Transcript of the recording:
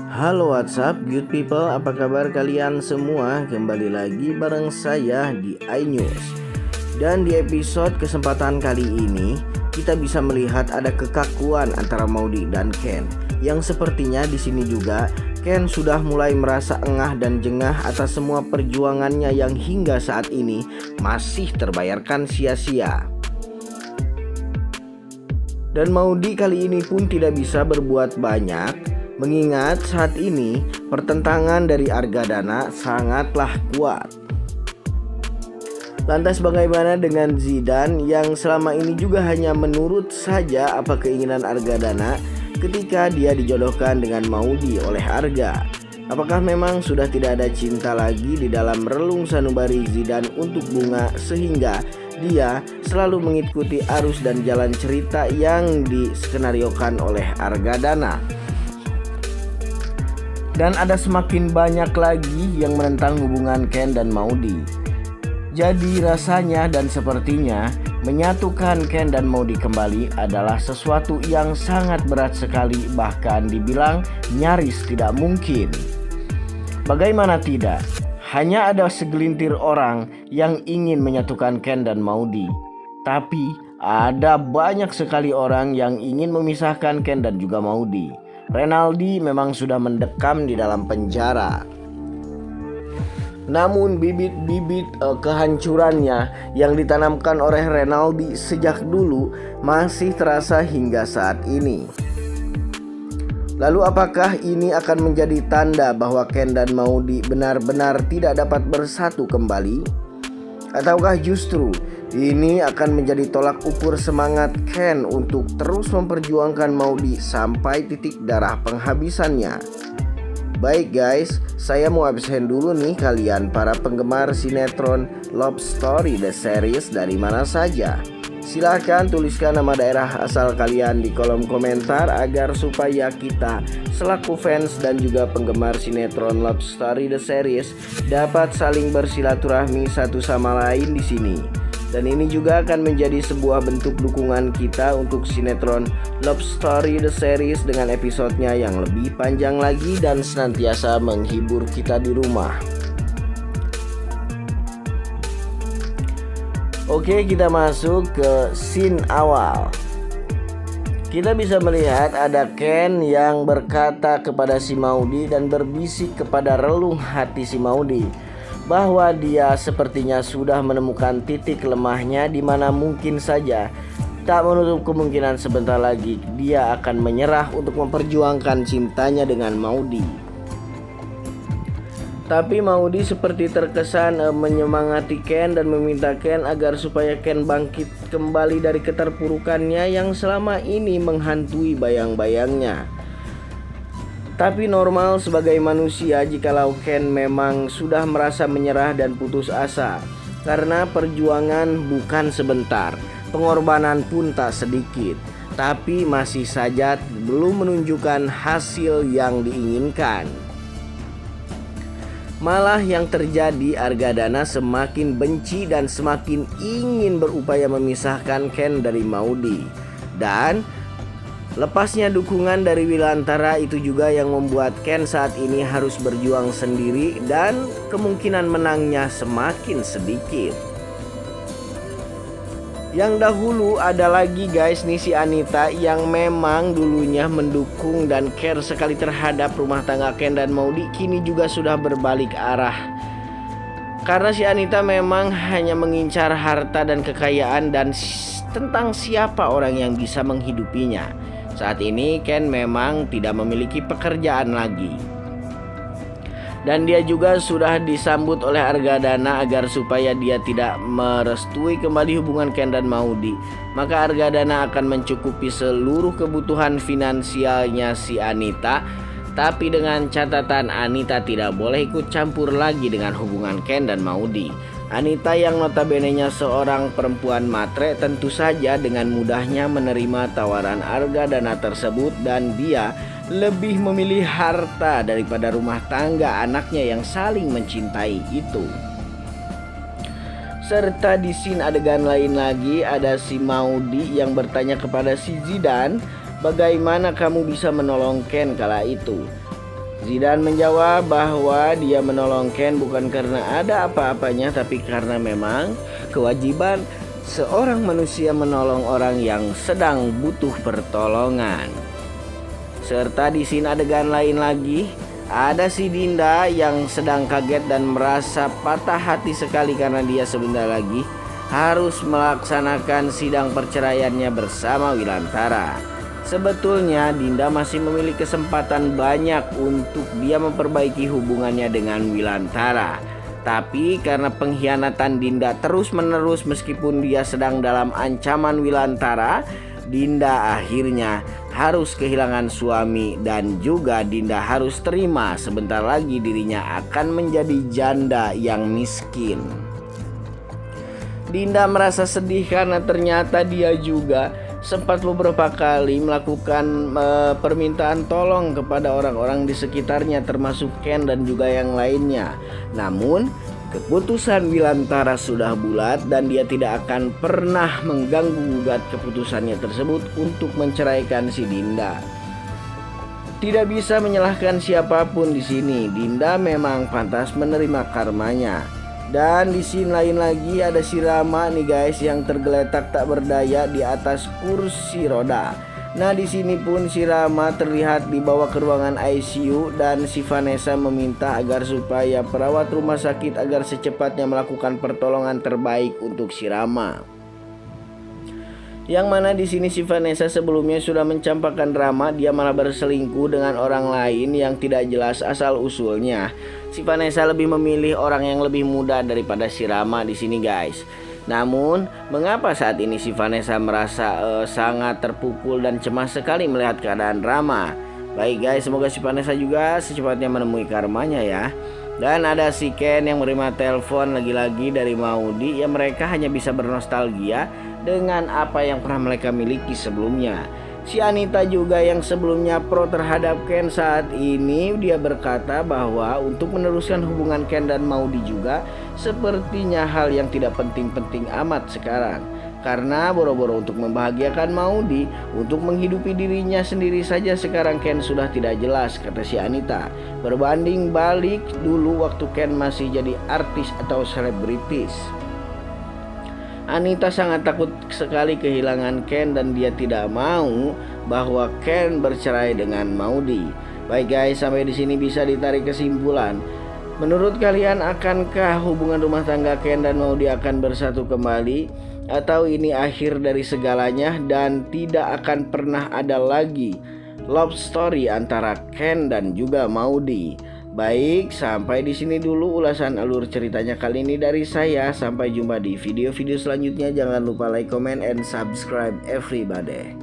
Halo WhatsApp good people, apa kabar kalian semua? Kembali lagi bareng saya di iNews. Dan di episode kesempatan kali ini kita bisa melihat ada kekakuan antara Maudy dan Ken, yang sepertinya di sini juga Ken sudah mulai merasa engah dan jengah atas semua perjuangannya yang hingga saat ini masih terbayarkan sia-sia. Dan Maudy kali ini pun tidak bisa berbuat banyak, mengingat saat ini pertentangan dari Argadana sangatlah kuat. Lantas bagaimana dengan Zidane yang selama ini juga hanya menurut saja apa keinginan Argadana ketika dia dijodohkan dengan Maudy oleh Arga? Apakah memang sudah tidak ada cinta lagi di dalam relung sanubari Zidane untuk Bunga sehingga dia selalu mengikuti arus dan jalan cerita yang diskenariokan oleh Argadana? Dan ada semakin banyak lagi yang menentang hubungan Ken dan Maudy. Jadi rasanya dan sepertinya menyatukan Ken dan Maudy kembali adalah sesuatu yang sangat berat sekali, bahkan dibilang nyaris tidak mungkin. Bagaimana tidak? Hanya ada segelintir orang yang ingin menyatukan Ken dan Maudy. Tapi ada banyak sekali orang yang ingin memisahkan Ken dan juga Maudy. Renaldi memang sudah mendekam di dalam penjara. Namun bibit-bibit kehancurannya yang ditanamkan oleh Renaldi sejak dulu masih terasa hingga saat ini. Lalu apakah ini akan menjadi tanda bahwa Ken dan Maudy benar-benar tidak dapat bersatu kembali? Ataukah justru ini akan menjadi tolak ukur semangat Ken untuk terus memperjuangkan Maudy sampai titik darah penghabisannya? Baik guys, saya mau absen dulu nih kalian para penggemar sinetron Love Story The Series dari mana saja. Silahkan tuliskan nama daerah asal kalian di kolom komentar agar supaya kita selaku fans dan juga penggemar sinetron Love Story The Series dapat saling bersilaturahmi satu sama lain di sini. Dan ini juga akan menjadi sebuah bentuk dukungan kita untuk sinetron Love Story The Series dengan episodenya yang lebih panjang lagi dan senantiasa menghibur kita di rumah. Oke, kita masuk ke scene awal. Kita bisa melihat ada Ken yang berkata kepada si Maudy dan berbisik kepada relung hati si Maudy bahwa dia sepertinya sudah menemukan titik lemahnya, di mana mungkin saja tak menutup kemungkinan sebentar lagi dia akan menyerah untuk memperjuangkan cintanya dengan Maudy. Tapi Maudy seperti terkesan menyemangati Ken dan meminta Ken agar supaya Ken bangkit kembali dari keterpurukannya yang selama ini menghantui bayang-bayangnya. Tapi normal sebagai manusia jikalau Ken memang sudah merasa menyerah dan putus asa, karena perjuangan bukan sebentar, pengorbanan pun tak sedikit, tapi masih saja belum menunjukkan hasil yang diinginkan. Malah yang terjadi, Argadana semakin benci dan semakin ingin berupaya memisahkan Ken dari Maudy. Dan lepasnya dukungan dari Wilantara itu juga yang membuat Ken saat ini harus berjuang sendiri dan kemungkinan menangnya semakin sedikit. Yang dahulu ada lagi guys nih si Anita yang memang dulunya mendukung dan care sekali terhadap rumah tangga Ken dan Maudy, kini juga sudah berbalik arah. Karena si Anita memang hanya mengincar harta dan kekayaan dan tentang siapa orang yang bisa menghidupinya. Saat ini Ken memang tidak memiliki pekerjaan lagi. Dan dia juga sudah disambut oleh Argadana agar supaya dia tidak merestui kembali hubungan Ken dan Maudy. Maka Argadana akan mencukupi seluruh kebutuhan finansialnya si Anita. Tapi dengan catatan Anita tidak boleh ikut campur lagi dengan hubungan Ken dan Maudy. Anita yang notabene-nya seorang perempuan matre tentu saja dengan mudahnya menerima tawaran Argadana tersebut, dan dia lebih memilih harta daripada rumah tangga anaknya yang saling mencintai itu. Serta di scene adegan lain lagi ada si Maudy yang bertanya kepada si Zidane, bagaimana kamu bisa menolong Ken kala itu? Zidane menjawab bahwa dia menolong Ken bukan karena ada apa-apanya, tapi karena memang kewajiban seorang manusia menolong orang yang sedang butuh pertolongan. Serta di scene adegan lain lagi ada si Dinda yang sedang kaget dan merasa patah hati sekali karena dia sebentar lagi harus melaksanakan sidang perceraiannya bersama Wilantara. Sebetulnya Dinda masih memiliki kesempatan banyak untuk dia memperbaiki hubungannya dengan Wilantara. Tapi karena pengkhianatan Dinda terus-menerus meskipun dia sedang dalam ancaman Wilantara, Dinda akhirnya harus kehilangan suami dan juga Dinda harus terima sebentar lagi dirinya akan menjadi janda yang miskin. Dinda merasa sedih karena ternyata dia juga sempat beberapa kali melakukan permintaan tolong kepada orang-orang di sekitarnya termasuk Ken dan juga yang lainnya. Namun keputusan Wilantara sudah bulat dan dia tidak akan pernah mengganggu-gugat keputusannya tersebut untuk menceraikan si Dinda. Tidak bisa menyalahkan siapapun di sini. Dinda memang pantas menerima karmanya. Dan di scene lain lagi ada si Rama nih guys yang tergeletak tak berdaya di atas kursi roda. Nah di sini pun si Rama terlihat dibawa ke ruangan ICU dan si Vanessa meminta agar supaya perawat rumah sakit agar secepatnya melakukan pertolongan terbaik untuk si Rama. Yang mana di sini si Vanessa sebelumnya sudah mencampakkan Rama, dia malah berselingkuh dengan orang lain yang tidak jelas asal usulnya. Si Vanessa lebih memilih orang yang lebih muda daripada si Rama di sini guys. Namun, mengapa saat ini si Vanessa merasa sangat terpukul dan cemas sekali melihat keadaan Rama? Baik guys, semoga si Vanessa juga secepatnya menemui karmanya ya. Dan ada si Ken yang menerima telepon lagi-lagi dari Maudy, ya mereka hanya bisa bernostalgia dengan apa yang pernah mereka miliki sebelumnya. Si Anita juga yang sebelumnya pro terhadap Ken, saat ini dia berkata bahwa untuk meneruskan hubungan Ken dan Maudy juga sepertinya hal yang tidak penting-penting amat sekarang. Karena boro-boro untuk membahagiakan Maudy, untuk menghidupi dirinya sendiri saja sekarang Ken sudah tidak jelas, kata si Anita. Berbanding balik dulu waktu Ken masih jadi artis atau selebritis. Anita sangat takut sekali kehilangan Ken dan dia tidak mau bahwa Ken bercerai dengan Maudy. Baik guys, sampai di sini bisa ditarik kesimpulan. Menurut kalian akankah hubungan rumah tangga Ken dan Maudy akan bersatu kembali? Atau ini akhir dari segalanya dan tidak akan pernah ada lagi love story antara Ken dan juga Maudy? Baik, sampai di sini dulu ulasan alur ceritanya kali ini dari saya. Sampai jumpa di video-video selanjutnya. Jangan lupa like, comment, and subscribe everybody.